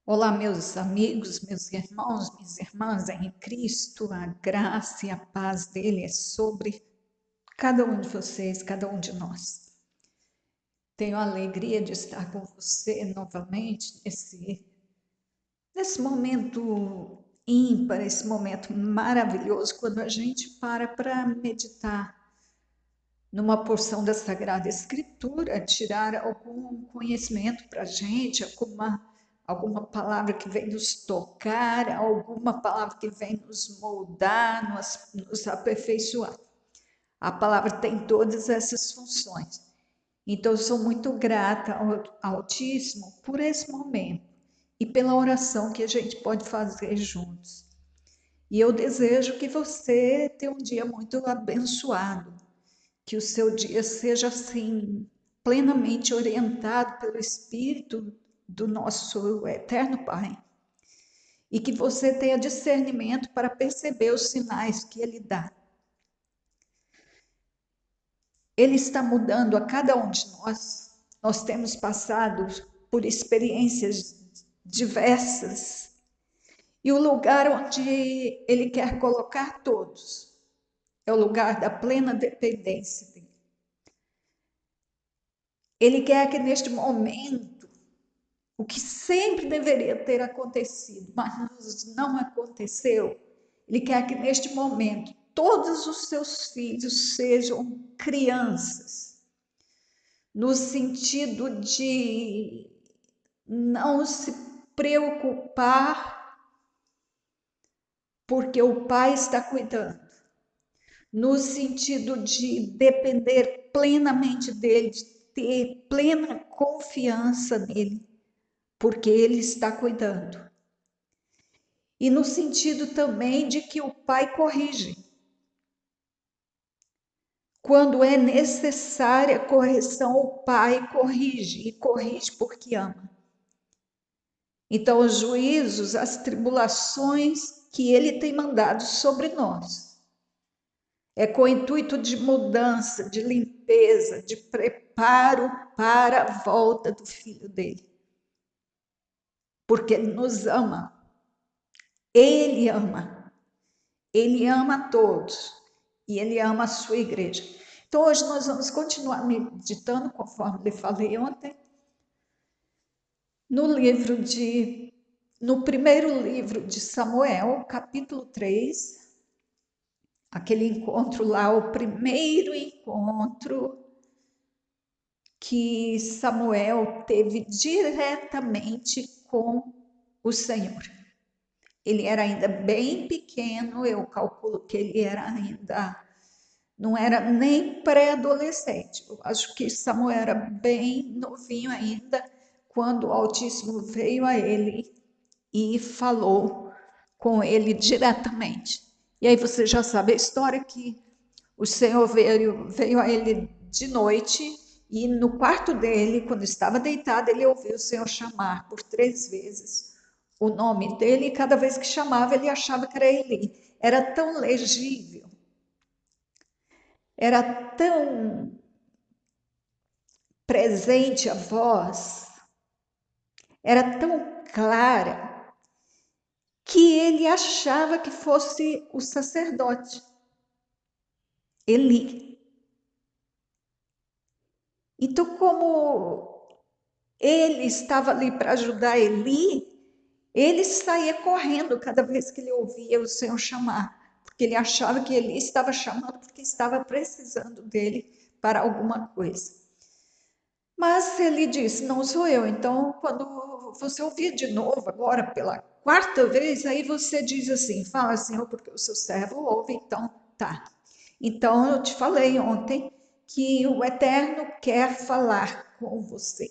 Olá, meus amigos, meus irmãos, minhas irmãs em Cristo, a graça e a paz dele é sobre cada um de vocês, cada um de nós. Tenho a alegria de estar com você novamente nesse momento ímpar, esse momento maravilhoso, quando a gente para meditar numa porção da Sagrada Escritura, tirar algum conhecimento para a gente, alguma palavra que vem nos tocar, alguma palavra que vem nos moldar, nos aperfeiçoar. A palavra tem todas essas funções. Então, eu sou muito grata ao Altíssimo por esse momento e pela oração que a gente pode fazer juntos. E eu desejo que você tenha um dia muito abençoado, que o seu dia seja assim plenamente orientado pelo Espírito do nosso eterno Pai e que você tenha discernimento para perceber os sinais que Ele dá. Ele está mudando a cada um de nós. Nós temos passado por experiências diversas e o lugar onde Ele quer colocar todos é o lugar da plena dependência dele. Ele quer que neste momento, o que sempre deveria ter acontecido, mas não aconteceu, ele quer que neste momento todos os seus filhos sejam crianças, no sentido de não se preocupar porque o pai está cuidando, no sentido de depender plenamente dele, de ter plena confiança nele, porque ele está cuidando. E no sentido também de que o pai corrige. Quando é necessária correção, o pai corrige, e corrige porque ama. Então, os juízos, as tribulações que ele tem mandado sobre nós, é com o intuito de mudança, de limpeza, de preparo para a volta do filho dele. Porque ele nos ama. Ele ama. Ele ama a todos. E ele ama a sua igreja. Então, hoje nós vamos continuar meditando, conforme lhe falei ontem, no primeiro livro de Samuel, capítulo 3, aquele encontro lá, o primeiro encontro que Samuel teve diretamente com o Senhor. Ele era ainda bem pequeno, eu calculo que ele era ainda, não era nem pré-adolescente. Eu acho que Samuel era bem novinho ainda, quando o Altíssimo veio a ele e falou com ele diretamente. E aí você já sabe a história que o Senhor veio a ele de noite e no quarto dele, quando estava deitado, ele ouviu o Senhor chamar por 3 vezes o nome dele, e cada vez que chamava, ele achava que era Eli. Era tão legível, era tão presente a voz, era tão clara, que ele achava que fosse o sacerdote, Eli. Então, como ele estava ali para ajudar Eli, ele saía correndo cada vez que ele ouvia o Senhor chamar, porque ele achava que Eli estava chamando porque estava precisando dele para alguma coisa. Mas ele disse: Não sou eu. Então, quando você ouvir de novo, agora pela quarta vez, aí você diz assim: Fala, Senhor, porque o seu servo ouve. Então, tá. Então, eu te falei ontem que o Eterno quer falar com você.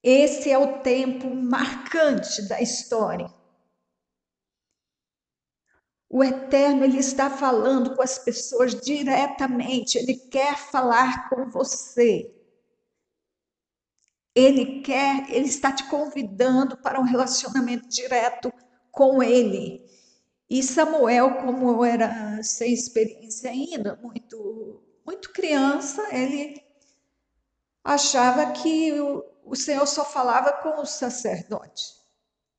Esse é o tempo marcante da história. O Eterno, ele está falando com as pessoas diretamente, ele quer falar com você. Ele está te convidando para um relacionamento direto com ele. E Samuel, como era sem experiência ainda, muito criança, ele achava que o Senhor só falava com o sacerdote.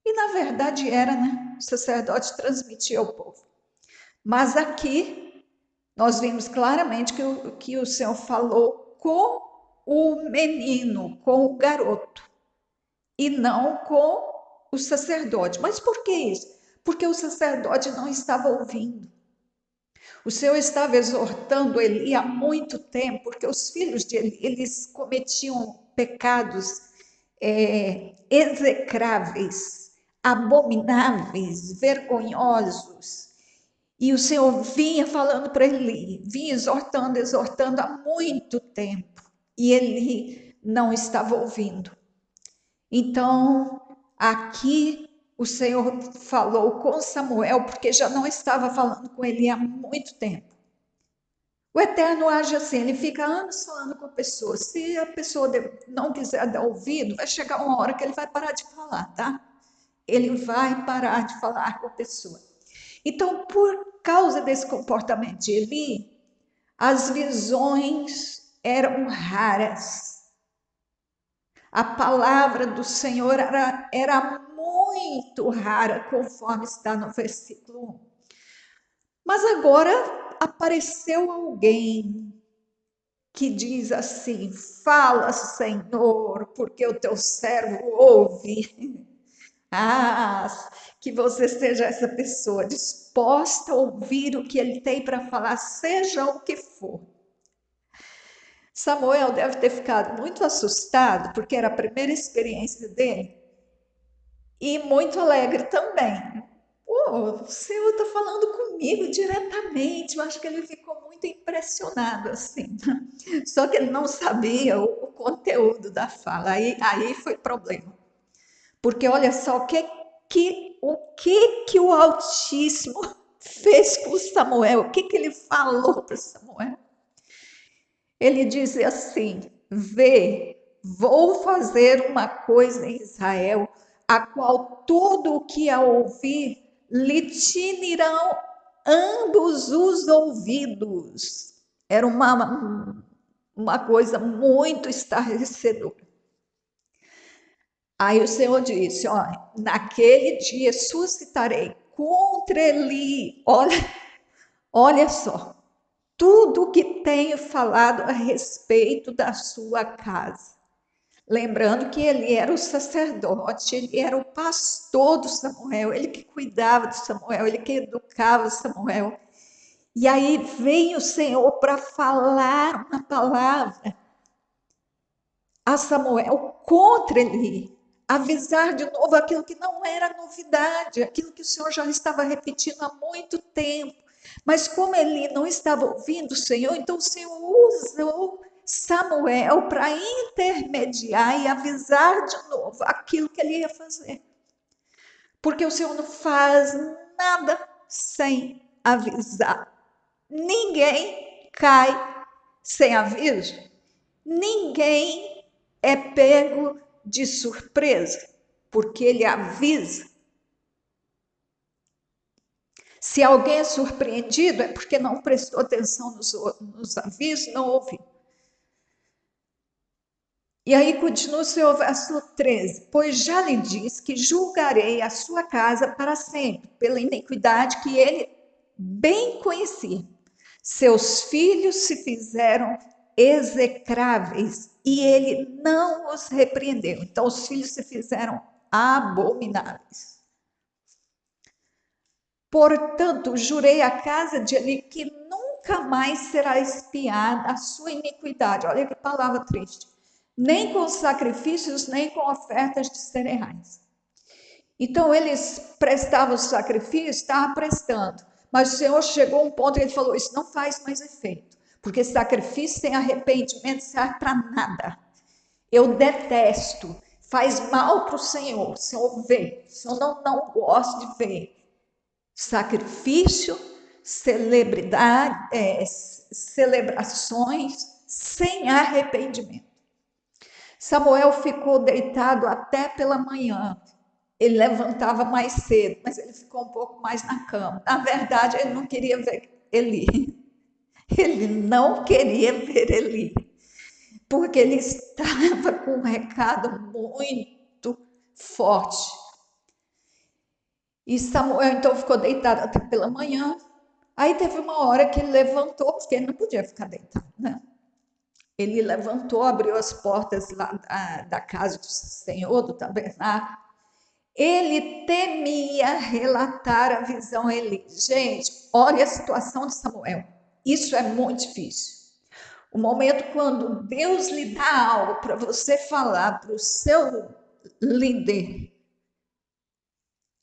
E na verdade era, né? O sacerdote transmitia ao povo. Mas aqui nós vimos claramente que o Senhor falou com o menino, com o garoto, e não com o sacerdote. Mas por que isso? Porque o sacerdote não estava ouvindo. O Senhor estava exortando Eli há muito tempo, porque os filhos de Eli, eles cometiam pecados execráveis, abomináveis, vergonhosos. E o Senhor vinha falando para Eli, vinha exortando há muito tempo. E Eli não estava ouvindo. Então, aqui o Senhor falou com Samuel, porque já não estava falando com ele há muito tempo. O Eterno age assim, ele fica anos falando com a pessoa. Se a pessoa não quiser dar ouvido, vai chegar uma hora que ele vai parar de falar, tá? Ele vai parar de falar com a pessoa. Então, por causa desse comportamento de Eli, as visões eram raras. A palavra do Senhor era muito rara, conforme está no versículo 1. Mas agora apareceu alguém que diz assim: fala, Senhor, porque o teu servo ouve. Ah, que você seja essa pessoa disposta a ouvir o que ele tem para falar, seja o que for. Samuel deve ter ficado muito assustado, porque era a primeira experiência dele, e muito alegre também. Pô, o Senhor está falando comigo diretamente. Eu acho que ele ficou muito impressionado assim. Só que ele não sabia o conteúdo da fala. Aí foi problema. Porque olha só o que o Altíssimo fez com Samuel, o que ele falou para Samuel. Ele diz assim: vê, vou fazer uma coisa em Israel, a qual todo o que a ouvir lhe tinirão ambos os ouvidos. Era uma coisa muito estarrecedora. Aí o Senhor disse: olha, naquele dia suscitarei contra ele, olha só, tudo o que tenho falado a respeito da sua casa. Lembrando que ele era o sacerdote, ele era o pastor do Samuel, ele que cuidava de Samuel, ele que educava Samuel. E aí vem o Senhor para falar uma palavra a Samuel contra ele, avisar de novo aquilo que não era novidade, aquilo que o Senhor já estava repetindo há muito tempo. Mas como ele não estava ouvindo o Senhor, então o Senhor usou Samuel para intermediar e avisar de novo aquilo que ele ia fazer. Porque o Senhor não faz nada sem avisar. Ninguém cai sem aviso. Ninguém é pego de surpresa, porque ele avisa. Se alguém é surpreendido, é porque não prestou atenção nos avisos, não ouviu. E aí continua o seu verso 13: pois já lhe diz que julgarei a sua casa para sempre, pela iniquidade que ele bem conhecia. Seus filhos se fizeram execráveis e ele não os repreendeu. Então, os filhos se fizeram abomináveis. Portanto, jurei à casa de Eli que nunca mais será espiada a sua iniquidade. Olha que palavra triste. Nem com sacrifícios, nem com ofertas de cereais. Então, eles prestavam sacrifício, estavam prestando. Mas o Senhor chegou a um ponto e ele falou: isso não faz mais efeito. Porque sacrifício sem arrependimento serve para nada. Eu detesto. Faz mal para o Senhor. O Senhor vê. O Senhor não gosta de ver sacrifício, celebrações sem arrependimento. Samuel ficou deitado até pela manhã. Ele levantava mais cedo, mas ele ficou um pouco mais na cama. Na verdade, ele não queria ver Eli. Ele não queria ver Eli. porque ele estava com um recado muito forte. E Samuel então ficou deitado até pela manhã. Aí teve uma hora que ele levantou, porque ele não podia ficar deitado, né? Ele levantou, abriu as portas lá da casa do Senhor, do tabernáculo. Ele temia relatar a visão a Eli. Gente, olha a situação de Samuel. Isso é muito difícil. O momento quando Deus lhe dá algo para você falar para o seu líder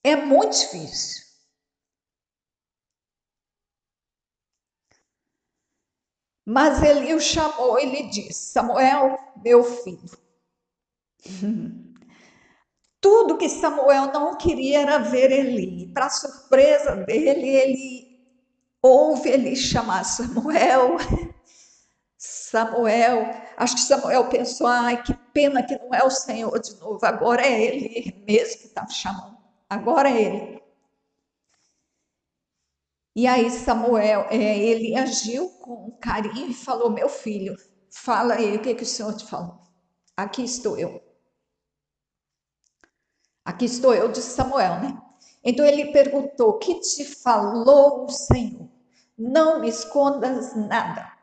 é muito difícil. Mas Eli o chamou e lhe disse: Samuel, meu filho. Tudo que Samuel não queria era ver Eli. Para surpresa dele, ele ouve Eli chamar Samuel. Samuel, acho que Samuel pensou: ai, que pena que não é o Senhor de novo, agora é ele mesmo que está me chamando, agora é ele. E aí Samuel, ele agiu com carinho e falou: meu filho, fala aí, o que o Senhor te falou? Aqui estou eu. Aqui estou eu, disse Samuel, né? Então ele perguntou: o que te falou o Senhor? Não me escondas nada.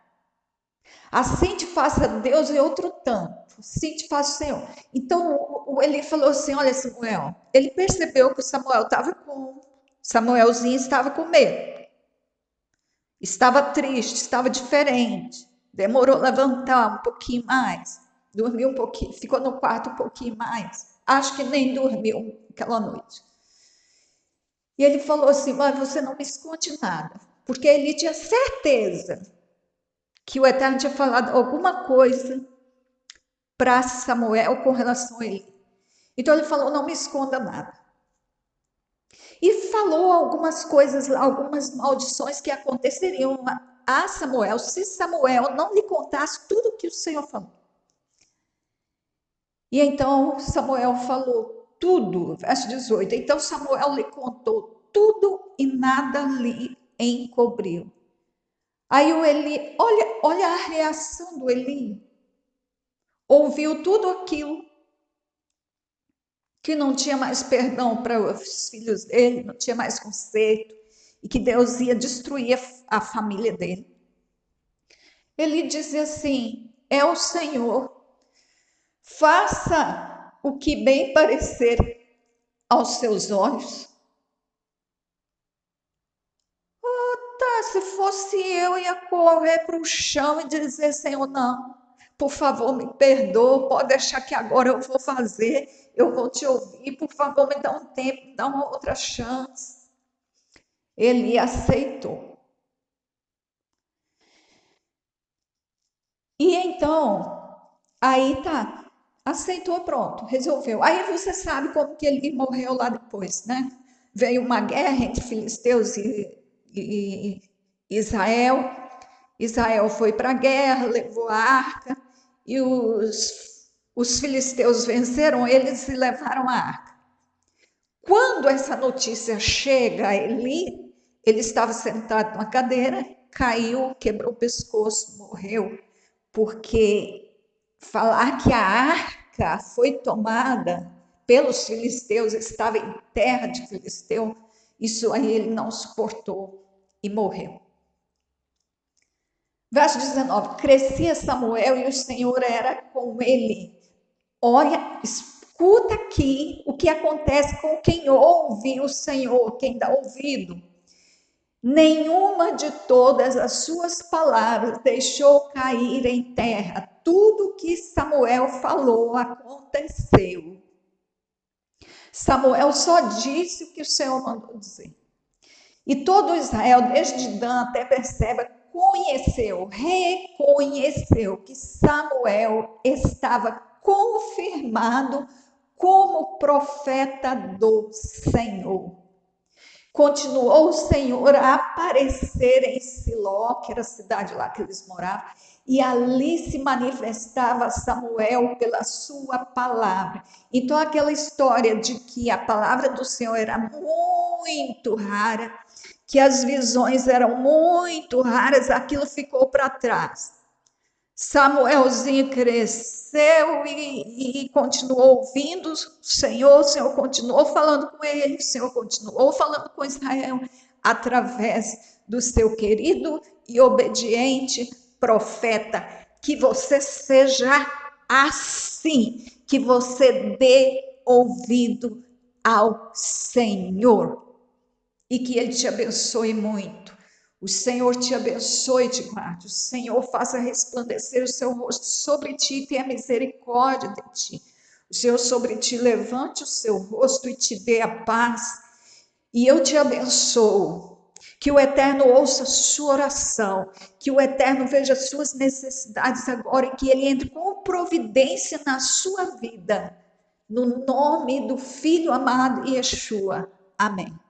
Assim te faça Deus e outro tanto. Assim te faça o Senhor. Então ele falou assim: olha, Samuel. Ele percebeu que o Samuel estava com. Samuelzinho estava com medo. Estava triste, estava diferente. Demorou a levantar um pouquinho mais. Dormiu um pouquinho, ficou no quarto um pouquinho mais. Acho que nem dormiu aquela noite. E ele falou assim: mas você não me esconde nada. Porque ele tinha certeza que o Eterno tinha falado alguma coisa para Samuel com relação a ele. Então ele falou: não me esconda nada. E falou algumas coisas, algumas maldições que aconteceriam a Samuel se Samuel não lhe contasse tudo o que o Senhor falou. E então Samuel falou tudo, verso 18. Então Samuel lhe contou tudo e nada lhe encobriu. Aí o Eli, olha a reação do Eli. Ouviu tudo aquilo, que não tinha mais perdão para os filhos dele, não tinha mais conserto, e que Deus ia destruir a família dele. Ele dizia assim: é o Senhor, faça o que bem parecer aos seus olhos. Tá, se fosse eu, ia correr para o chão e dizer: Senhor, não, por favor, me perdoa, pode deixar que agora eu vou fazer, eu vou te ouvir, por favor, me dá um tempo, me dá uma outra chance. Ele aceitou. E então, aí tá, aceitou, pronto, resolveu. Aí você sabe como que ele morreu lá depois, né? Veio uma guerra entre filisteus e Israel. Israel foi para a guerra, levou a arca, e os filisteus venceram eles e levaram a arca. Quando essa notícia chega a Eli, ele estava sentado numa cadeira, caiu, quebrou o pescoço, morreu, porque falar que a arca foi tomada pelos filisteus, estava em terra de filisteu, isso aí ele não suportou e morreu. Verso 19: crescia Samuel e o Senhor era com ele. Olha, escuta aqui o que acontece com quem ouve o Senhor, quem dá ouvido. Nenhuma de todas as suas palavras deixou cair em terra. Tudo que Samuel falou aconteceu. Samuel só disse o que o Senhor mandou dizer. E todo Israel, desde Dan até Berseba, reconheceu que Samuel estava confirmado como profeta do Senhor. Continuou o Senhor a aparecer em Siló, que era a cidade lá que eles moravam, e ali se manifestava Samuel pela sua palavra. Então, aquela história de que a palavra do Senhor era muito rara, que as visões eram muito raras, aquilo ficou para trás. Samuelzinho cresceu e continuou ouvindo o Senhor continuou falando com ele, o Senhor continuou falando com Israel através do seu querido e obediente profeta. Que você seja assim, que você dê ouvido ao Senhor e que Ele te abençoe muito. O Senhor te abençoe e te guarde. O Senhor faça resplandecer o seu rosto sobre ti e tenha misericórdia de ti. O Senhor sobre ti levante o seu rosto e te dê a paz. E eu te abençoo. Que o Eterno ouça a sua oração, que o Eterno veja as suas necessidades agora e que Ele entre com providência na sua vida. No nome do Filho amado Yeshua. Amém.